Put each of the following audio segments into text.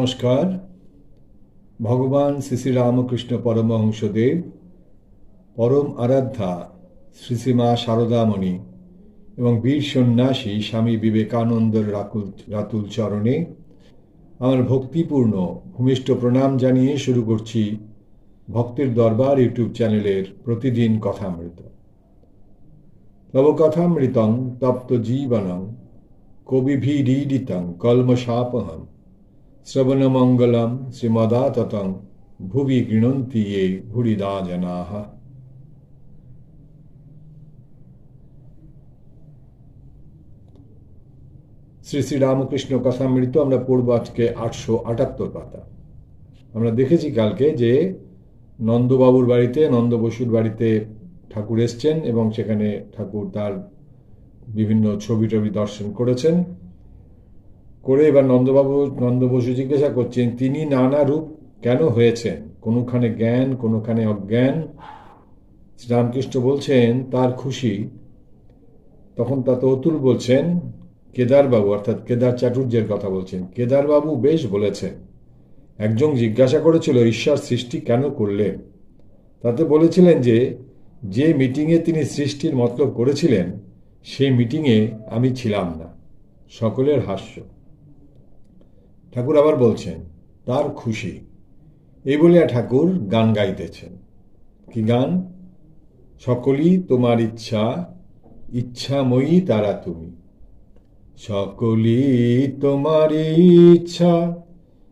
নমস্কার। ভগবান শ্রী শ্রী রামকৃষ্ণ পরমহংসদেব, পরম আরাধ্যা শ্রী শ্রীমা শারদামণি এবং বীর সন্ন্যাসী স্বামী বিবেকানন্দের রাতুল চরণে আমার ভক্তিপূর্ণ ভূমিষ্ঠ প্রণাম জানিয়ে শুরু করছি ভক্তের দরবার ইউটিউব চ্যানেলের প্রতিদিন কথামৃত। তব কথামৃতং তপ্ত জীবনং কবিভিরীডিতং কলমশাপহং শ্রবণমঙ্গলম শ্রীমদাততং ভুবি গৃণন্তি ये ভুরিদা জনাঃ। শ্রী শ্রী রামকৃষ্ণ কথামৃত আমরা পড়ব আজকে 878 পাতা। আমরা দেখেছি কালকে যে নন্দবাবুর বাড়িতে, নন্দ বসুর বাড়িতে ঠাকুর এসছেন এবং সেখানে ঠাকুর তার বিভিন্ন ছবি টবি দর্শন করেছেন। করে এবার নন্দ বসু জিজ্ঞাসা করছেন তিনি নানা রূপ কেন হয়েছেন, কোনোখানে জ্ঞান কোনোখানে অজ্ঞান। রামকৃষ্ণ বলছেন তার খুশি। তখন তাতে অতুল বলছেন, কেদারবাবু অর্থাৎ কেদার চাটুর্যের কথা বলছেন, কেদারবাবু বেশ বলেছেন। একজন জিজ্ঞাসা করেছিল ঈশ্বর সৃষ্টি কেন করলেন। তাতে বলেছিলেন যে মিটিংয়ে তিনি সৃষ্টির মতলব করেছিলেন সেই মিটিংয়ে আমি ছিলাম না। সকলের হাস্য। ঠাকুর আবার বলছেন তার খুশি। এই বলিয়া ঠাকুর গান গাইতেছেন। কি গান? সকলই তোমার ইচ্ছা, ইচ্ছাময়ী তারা তুমি। সকলই তোমার ইচ্ছা,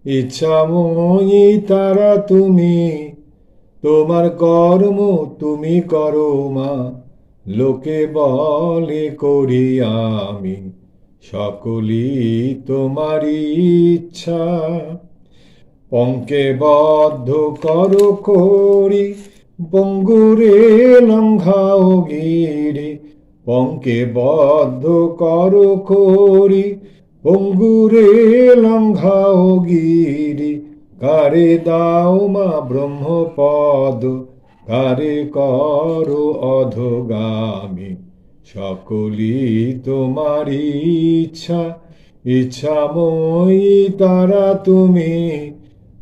ইচ্ছাময়ী তারা তুমি। তোমার কর্ম তুমি করো মা, লোকে বলে করি আমি। সকলই তোমার ইচ্ছা। পঙ্কে বদ্ধ করো করি, পঙ্গুরে লঙ্ঘাও গিরি। পঙ্কে বদ্ধ করো করি, পঙ্গুরে লঙ্ঘাও গিরি। কারে দাও মা ব্রহ্মপদ, কারে করো অধগামী। সকলই তোমার ইচ্ছা, ইচ্ছাময়ী তারা তুমি।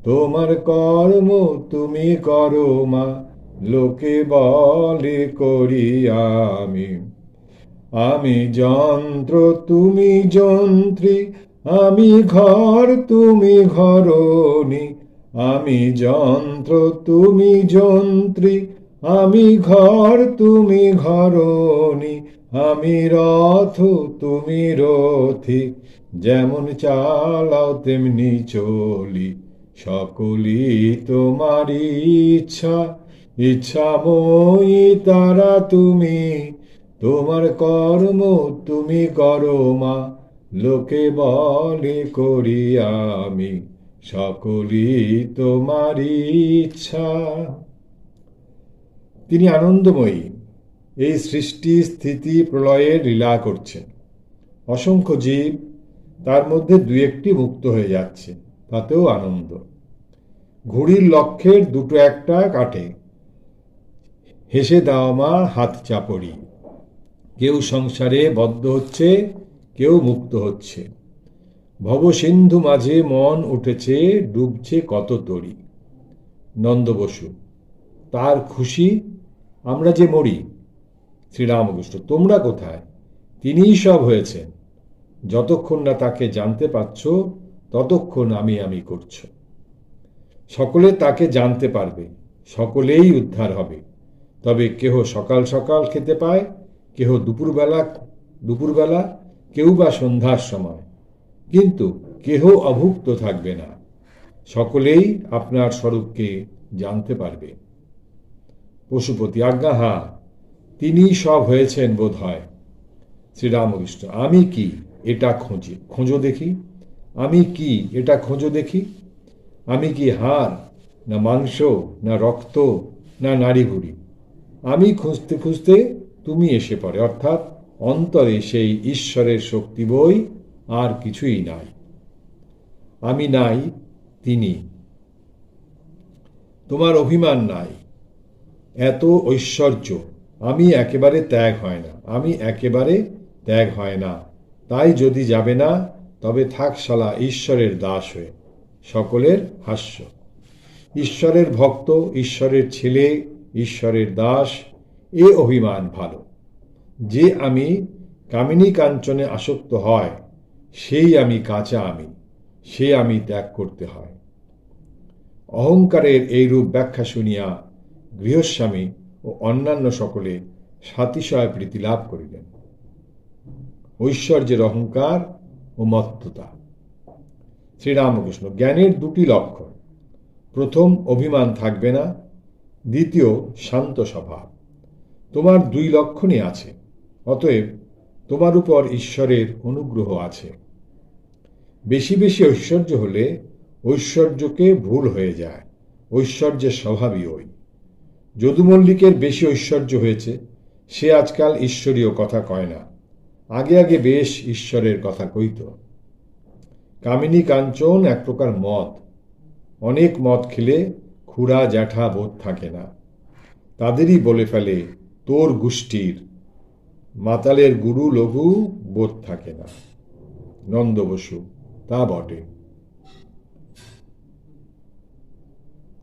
তোমার কর্ম তুমি করো মা, লোকে বলে করি আমি। আমি যন্ত্র তুমি যন্ত্রী, আমি ঘর তুমি ঘরণী। আমি যন্ত্র তুমি যন্ত্রী, আমি ঘর তুমি ঘরণী। আমি রথ তুমি রথী, যেমন চালাও তেমনি চলি। সকলই তোমার ইচ্ছা, ইচ্ছাময়ী তারা তুমি। তোমার কর্ম তুমি করো মা, লোকে বলে করি আমি। সকলই তোমার ইচ্ছা। তিনি আনন্দময়ী। এই সৃষ্টি স্থিতি প্রলয়ের লীলা করছেন। অসংখ্য জীব, তার মধ্যে দুই একটি মুক্ত হয়ে যাচ্ছে, তাতেও আনন্দ। ঘুড়ির লক্ষ্যের দুটো একটা কাটে, হেসে দাও মা হাত চাপড়ি। কেউ সংসারে বদ্ধ হচ্ছে, কেউ মুক্ত হচ্ছে। ভবসিন্ধু মাঝে মন উঠেছে, ডুবছে কত তরি। নন্দ বসু তার খুশি। আমরা যে মরি। শ্রীরামকৃষ্ণ তোমরা কোথায়? তিনিই সব হয়েছেন। যতক্ষণ না তাকে জানতে পারছ ততক্ষণ আমি আমি করছ। সকলে তাকে জানতে পারবে, সকলেই উদ্ধার হবে। তবে কেহ সকাল সকাল খেতে পায়, কেহ দুপুরবেলা, কেউ বা সন্ধ্যার সময়, কিন্তু কেহ অভুক্ত থাকবে না। সকলেই আপনার স্বরূপকে জানতে পারবে। পশুপতি আজ্ঞা হ্যাঁ, তিনি সব হয়েছেন বোধ হয়। শ্রীরামকৃষ্ণ আমি কি এটা খোঁজো দেখি। আমি কি এটা খোঁজো দেখি। আমি কি হাড়, না মাংস, না রক্ত, না নাড়িভুড়ি? আমি খুঁজতে খুঁজতে তুমি এসে পড়ে, অর্থাৎ অন্তরে সেই ঈশ্বরের শক্তি বই, আর কিছুই নাই। আমি নাই, তিনি। তোমার অভিমান নাই, এত ঐশ্বর্য। আমি একেবারে ত্যাগ হয় না, আমি একেবারে ত্যাগ হয় না। তাই যদি যাবে না, তবে থাক শালা ঈশ্বরের দাস হয়ে। সকলের হাস্য। ঈশ্বরের ভক্ত, ঈশ্বরের ছেলে, ঈশ্বরের দাস, এ অভিমান ভালো। যে আমি কামিনী কাঞ্চনে আসক্ত হয়, সেই আমি কাঁচা আমি, সে আমি ত্যাগ করতে হয়। অহংকারের এইরূপ ব্যাখ্যা শুনিয়া গৃহস্বামী ও অন্যান্য সকলে সাতিশয় প্রীতি লাভ করিলেন। ঐশ্বর্যের অহংকার ও মত্ততা। শ্রীরামকৃষ্ণ, জ্ঞানের দুটি লক্ষণ। প্রথম, অভিমান থাকবে না। দ্বিতীয়, শান্ত স্বভাব। তোমার দুই লক্ষণই আছে, অতএব তোমার উপর ঈশ্বরের অনুগ্রহ আছে। বেশি বেশি ঐশ্বর্য হলে ঐশ্বর্যকে ভুল হয়ে যায়। ঐশ্বর্যের স্বভাবই ওই। যদু মল্লিকের বেশি ঐশ্বর্য হয়েছে, সে আজকাল ঈশ্বরীয় কথা কয় না, আগে আগে বেশ ঈশ্বরের কথা কইত। কামিনী কাঞ্চন এক প্রকার মদ। অনেক মদ খেলে খুড়া জ্যাঠা বোধ থাকে না, তাদেরই বলে ফেলে তোর গোষ্ঠীর। মাতালের গুরু লঘু বোধ থাকে না। নন্দ বসু, তা বটে।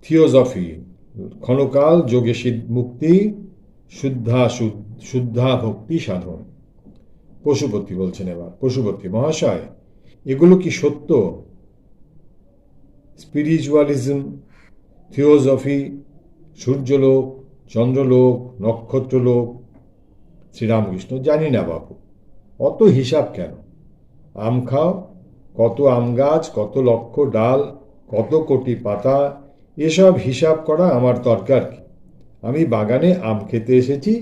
থিওজফি, ক্ষণকাল যোগে মুক্তি, শুদ্ধা ভক্তি সাধন। পশুপতি বলছেন এবার, পশুপতি মহাশয়, এগুলো কি সত্য? স্পিরিচুয়ালিজম, থিওজফি, সূর্যলোক, চন্দ্রলোক, নক্ষত্রলোক। শ্রীরামকৃষ্ণ, জানি না বাবু, অত হিসাব কেন? আম খাও, কত আম গাছ, কত লক্ষ ডাল, কত কোটি পাতা, এসব হিসাব করা আমার দরকার কি? আমি বাগানে আম খেতে এসেছি,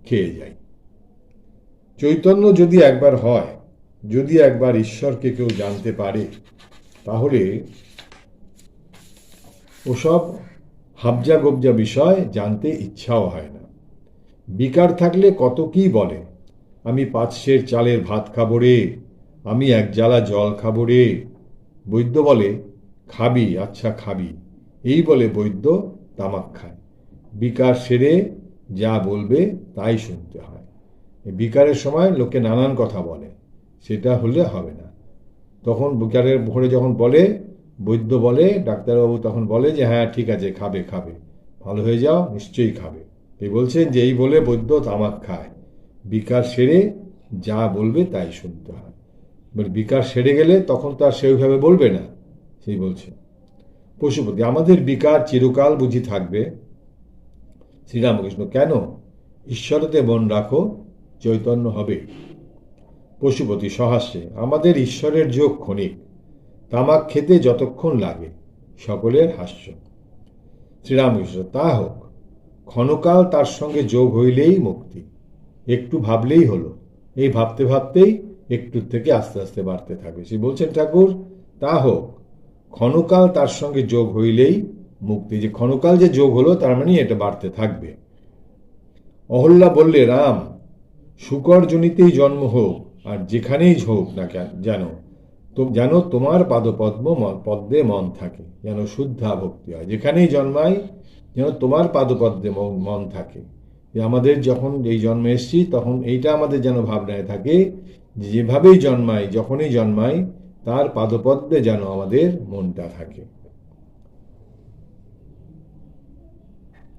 খেয়ে যাই। চৈতন্য যদি একবার হয়, যদি একবার ঈশ্বরকে কেউ জানতে পারে, তাহলে ওসব হাবজা গবজা বিষয় জানতে ইচ্ছাও হয় না। বিকার থাকলে কত কি বলে, আমি 5 সের চালের ভাত খাবো রে, আমি 1 জালা জল খাবো রে। বৈদ্য বলে খাবি, আচ্ছা খাবি, এই বলে বৈদ্য তামাক খায়। বিকার সেরে যা বলবে তাই শুনতে হয়। বিকারের সময় লোকে নানান কথা বলে, সেটা হলে হবে না। তখন বিকারের ভোরে যখন বলে, বৈদ্য বলে, ডাক্তারবাবু তখন বলে যে হ্যাঁ ঠিক আছে, খাবে খাবে, ভালো হয়ে যাও, নিশ্চয়ই খাবে। এই বলছেন যে এই বলে বৈদ্য তামাক খায়। বিকার সেরে যা বলবে তাই শুনতে হয়। বিকার সেরে গেলে তখন তো আর সেইভাবে বলবে না, সেই বলছে। পশুপতি, আমাদের বিকার চিরকাল বুঝি থাকবে? শ্রীরামকৃষ্ণ, কেন? ঈশ্বরতে মন রাখো, চৈতন্য হবে। পশুপতি সহাস্যে, আমাদের ঈশ্বরের যোগ ক্ষণিক, তামাক খেতে যতক্ষণ লাগে। সকলের হাস্য। শ্রীরামকৃষ্ণ, তা হোক, ক্ষণকাল তার সঙ্গে যোগ হইলেই মুক্তি। একটু ভাবলেই হলো, এই ভাবতে ভাবতেই একটু থেকে আস্তে আস্তে বাড়তে থাকবে। সে বলছেন ঠাকুর, তা হোক, ক্ষণকাল তার সঙ্গে যোগ হইলেই মুক্তি। যে ক্ষণকাল যে যোগ হলো, তার মানে এটা বাড়তে থাকবে। অহল্যা বললে, রাম, শুকর জনিতেই জন্ম হোক আর যেখানেই হোক না যেন যেন তোমার পাদপদ্ম পদ্মে মন থাকে, যেন শুদ্ধা ভক্তি হয়। যেখানেই জন্মাই যেন তোমার পাদপদ্মে মন থাকে। যে আমাদের যখন এই জন্মে এসছি, তখন এইটা আমাদের যেন ভাবনায় থাকে, যেভাবেই জন্মাই, যখনই জন্মাই, তার পাদপদ্মে যেন আমাদের মনটা থাকে।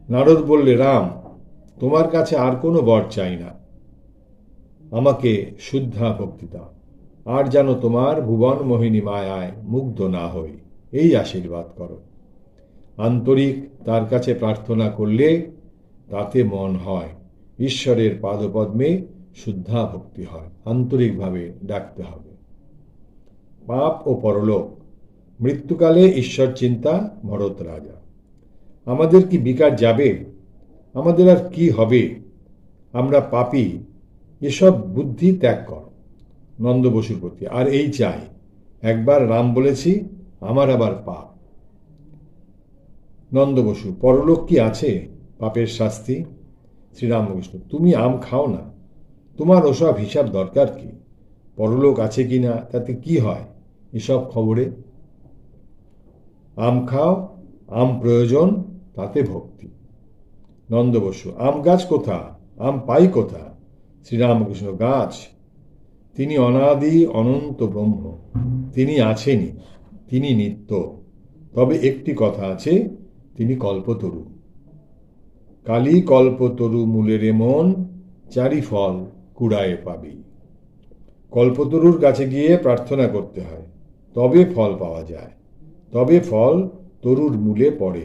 নারদ বললে, রাম, তোমার কাছে আর কোনো বর চাই না, আমাকে শুদ্ধা ভক্তি দাও, আর যেন তোমার ভুবন মোহিনী মায়ায় মুগ্ধ না হই, এই আশীর্বাদ করো। আন্তরিক তার কাছে প্রার্থনা করলে তাতে মন হয়। ঈশ্বরের পাদপদ্মে শুদ্ধা ভক্তি হয়। আন্তরিকভাবে ডাকতে হবে। পাপ ও পরলোক। মৃত্যুকালে ঈশ্বর চিন্তা, ভরত রাজা। আমাদের কি বিকার যাবে? আমাদের আর কি হবে? আমরা পাপী, এসব বুদ্ধি ত্যাগ কর। নন্দ বসুর প্রতি, আর এই চাই, একবার রাম বলেছি, আমার আবার পাপ। নন্দ বসু, পরলোক কি আছে? পাপের শাস্তি? শ্রীরামকৃষ্ণ, তুমি আম খাও না, তোমার ওসব হিসাব দরকার কি? পরলোক আছে কি না তাতে কি হয় এসব খবরে? আম খাও, আম প্রয়োজন, তাতে ভক্তি। নন্দ বসু, আম গাছ কোথা? আম পাই কোথা? শ্রীরামকৃষ্ণ, গাছ, তিনি অনাদি অনন্ত ব্রহ্ম, তিনি আছেনই, তিনি নিত্য। তবে একটি কথা আছে, তিনি কল্পতরু। কালী কল্পতরু মূলের মন, চারি ফল কুড়ায়ে পাবি। কল্পতরুর কাছে গিয়ে প্রার্থনা করতে হয়, তবে ফল পাওয়া যায়। তবে ফল তরুর মূলে পড়ে,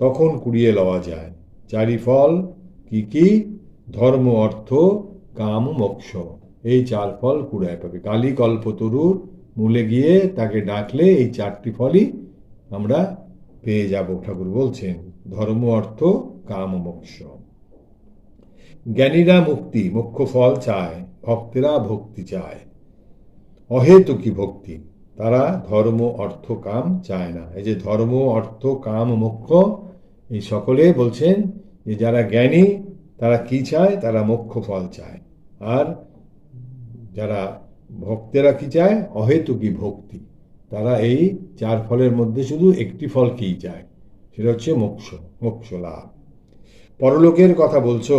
তখন কুড়িয়ে লওয়া যায়। চারি ফল কি কি? ধর্ম, অর্থ, কাম, মোক্ষ। এই চার ফল কুড়ায় পাবে। কালী কল্পতরুর মূলে গিয়ে তাকে ডাকলে এই চারটি ফলই আমরা পেয়ে যাব, ঠাকুর বলছেন। ধর্ম, অর্থ, কাম, মোক্ষ। জ্ঞানীরা মুক্তি, মোক্ষ ফল চায়, ভক্তেরা ভক্তি চায়। অহেতুকী ভক্তি, তারা ধর্ম, অর্থ, কাম চায় না। এই যে ধর্ম, অর্থ, কাম, মোক্ষ, এই সকলে বলছেন যে যারা জ্ঞানী তারা কি চায়? তারা মোক্ষ ফল চায়। আর যারা ভক্তেরা কি চায়? অহেতুকী ভক্তি। তারা এই চার ফলের মধ্যে শুধু একটি ফল কি চায়? সেটা হচ্ছে মোক্ষ, মোক্ষ লাভ। পরলোকের কথা বলছো,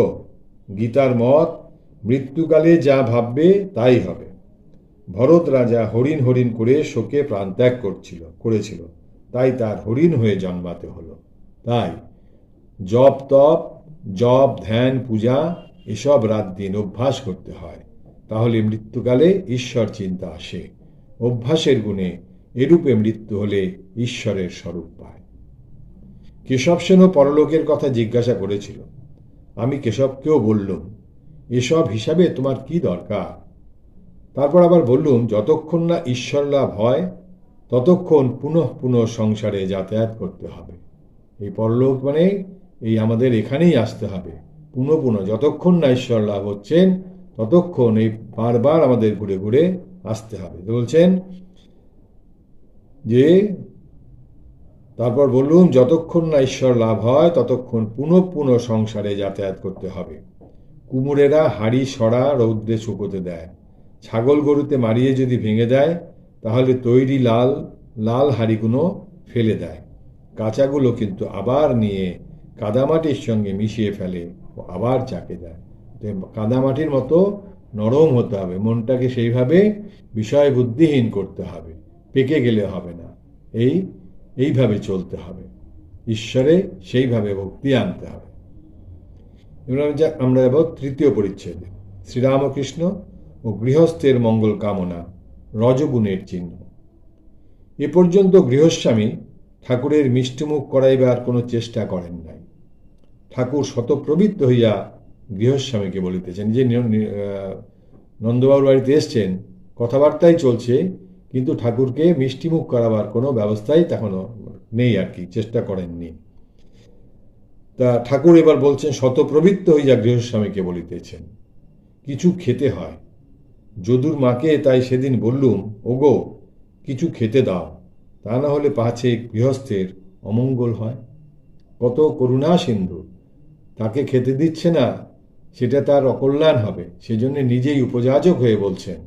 গীতার মত, মৃত্যুকালে যা ভাববে তাই হবে। ভরত রাজা হরিণ হরিণ করে শোকে প্রাণত্যাগ করেছিল, তাই তার হরিণ হয়ে জন্মাতে হলো। তাই জপ তপ, জপ ধ্যান পূজা এসব রাত দিন অভ্যাস করতে হয়, তাহলে মৃত্যুকালে ঈশ্বর চিন্তা আসে। অভ্যাসের গুণে এরূপে মৃত্যু হলে ঈশ্বরের স্বরূপ পায়। কেশব সেনও পরলোকের কথা জিজ্ঞাসা করেছিল। আমি কেশবকেও বললুম, এসব হিসাবে তোমার কি দরকার? তারপর আবার বললুম, যতক্ষণ না ঈশ্বর লাভ হয় ততক্ষণ পুনঃ পুনঃ সংসারে যাতায়াত করতে হবে। এই পরলোক মানে এই আমাদের এখানেই আসতে হবে পুনঃ পুনঃ। যতক্ষণ না ঈশ্বর লাভ হচ্ছেন ততক্ষণ এই বারবার আমাদের ঘুরে ঘুরে আসতে হবে। বলছেন যে, তারপর বললুম, যতক্ষণ না ঈশ্বর লাভ হয় ততক্ষণ পুনঃ পুনঃ সংসারে যাতায়াত করতে হবে। কুমুরেরা হাড়ি সরা রৌদ্রে শুকোতে দেয়, ছাগল গরুতে মারিয়ে যদি ভেঙে দেয় তাহলে তৈরি লাল লাল হাড়িগুলো ফেলে দেয়। কাঁচাগুলো কিন্তু আবার নিয়ে কাদামাটির সঙ্গে মিশিয়ে ফেলে ও আবার চাকে দেয়। কাদামাটির মতো নরম হতে হবে, মনটাকে সেইভাবে বিষয় বুদ্ধিহীন করতে হবে, পেকে গেলে হবে না। এইভাবে চলতে হবে, ঈশ্বরে সেইভাবে ভক্তি আনতে হবে। আমরা যাব তৃতীয় পরিচ্ছেদে, শ্রীরামকৃষ্ণ ও গৃহস্থের মঙ্গল কামনা, রজগুণের চিহ্ন। এ পর্যন্ত গৃহস্বামী ঠাকুরের মিষ্টিমুখ করাইবার কোনো চেষ্টা করেন নাই। ঠাকুর শতপ্রবৃত্ত হইয়া গৃহস্বামীকে বলিতেছেন, যে নন্দবাবুর বাড়িতে এসছেন, কথাবার্তাই চলছে, কিন্তু ঠাকুরকে মিষ্টিমুখ করাবার কোনো ব্যবস্থাই তখনও নেই, আর কি চেষ্টা করেননি। তা ঠাকুর এবার বলছেন, শতপ্রবৃত্ত হইয়া গৃহস্বামীকে বলিতেছেন, কিছু খেতে হয়। যদুর মাকে তাই সেদিন বললুম, ওগো কিছু খেতে দাও, তা না হলে পাছে গৃহস্থের অমঙ্গল হয়। কত করুণা সিন্ধু, তাকে খেতে দিচ্ছে না, সেটা তার অকল্যাণ হবে, সেজন্য নিজেই উপযাজক হয়ে বলছেন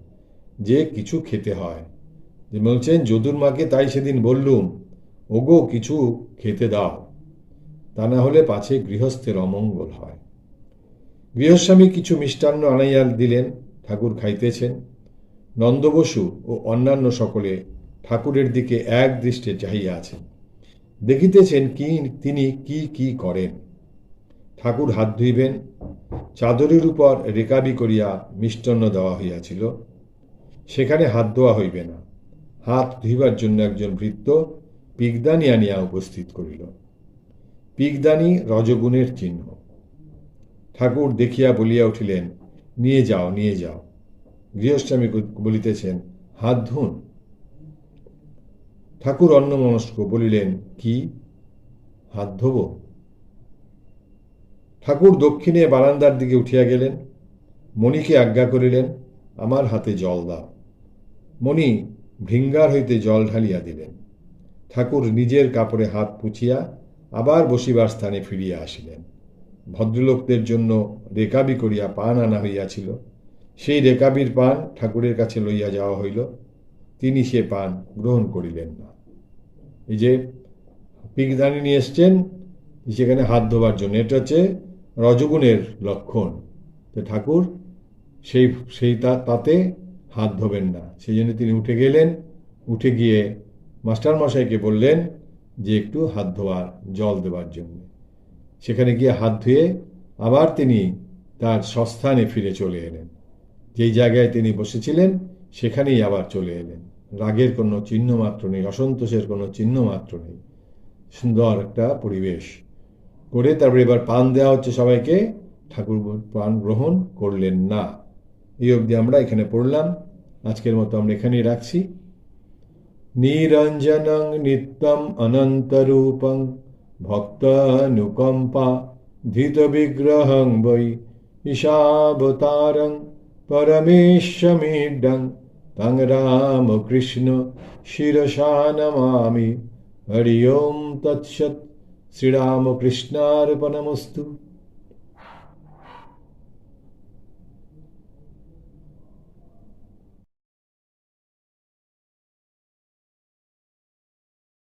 যে কিছু খেতে হয়। যে বলছেন, যদুর মাকে তাই সেদিন বললুম, ওগো কিছু খেতে দাও, তা না হলে পাছে গৃহস্থের অমঙ্গল হয়। গৃহস্বামী কিছু মিষ্টান্ন আনাইয়া দিলেন, ঠাকুর খাইতেছেন। নন্দবসু ও অন্যান্য সকলে ঠাকুরের দিকে এক দৃষ্টে চাহিয়া আছেন, দেখিতেছেন কি তিনি কি কি করেন। ঠাকুর হাত ধুইবেন, চাদরের উপর রেকাবি করিয়া মিষ্টান্ন দেওয়া হইয়াছিল, সেখানে হাত ধোয়া হইবে না। হাত ধুইবার জন্য একজন ভৃত্য পিগদানি আনিয়া উপস্থিত করিল। পিগদানি রজগুণের চিহ্ন। ঠাকুর দেখিয়া বলিয়া উঠিলেন, নিয়ে যাও নিয়ে যাও। গৃহস্বামী বলিতেছেন, হাত ধুন। ঠাকুর অন্যমনস্ক বলিলেন, কি হাত ধোব? ঠাকুর দক্ষিণে বারান্দার দিকে উঠিয়া গেলেন। মণিকে আজ্ঞা করিলেন, আমার হাতে জল দাও। মণি ভৃঙ্গার হইতে জল ঢালিয়া দিলেন। ঠাকুর নিজের কাপড়ে হাত পুছিয়া আবার বসিবার স্থানে ফিরিয়া আসিলেন। ভদ্রলোকদের জন্য রেকাবি করিয়া পান আনা হইয়াছিল, সেই রেকাবির পান ঠাকুরের কাছে লইয়া যাওয়া হইল। তিনি সে পান গ্রহণ করিলেন না। এই যে পিগদানি নিয়ে এসছেন, সেখানে হাত ধোবার জন্য, এটা হচ্ছে রজগুণের লক্ষণ। তো ঠাকুর তাতে হাত ধোবেন না, সেই জন্য তিনি উঠে গেলেন। উঠে গিয়ে মাস্টারমশাইকে বললেন যে একটু হাত ধোয়ার জল দেওয়ার জন্য। সেখানে গিয়ে হাত ধুয়ে আবার তিনি তার স্বস্থানে ফিরে চলে এলেন। যেই জায়গায় তিনি বসেছিলেন সেখানেই আবার চলে এলেন। রাগের কোনো চিহ্ন মাত্র নেই, অসন্তোষের কোনো চিহ্ন মাত্র নেই। সুন্দর একটা পরিবেশ করে তারপরে এবার পান দেওয়া হচ্ছে সবাইকে। ঠাকুর পান গ্রহণ করলেন না। এই অবধি আমরা এখানে পড়লাম। আজকের মতো আমরা এখানেই রাখছি। নিরঞ্জনং নিত্যম অনন্তরূপং ভক্তানুকম্পা ধৃতবিগ্রহং বৈ ঈশাবতারং পরমেশ্বমিড্ডং তং রামকৃষ্ণ শিরসা নমামি। হরি ওম তৎসৎ। শ্রীরামকৃষ্ণার্পণমস্তু।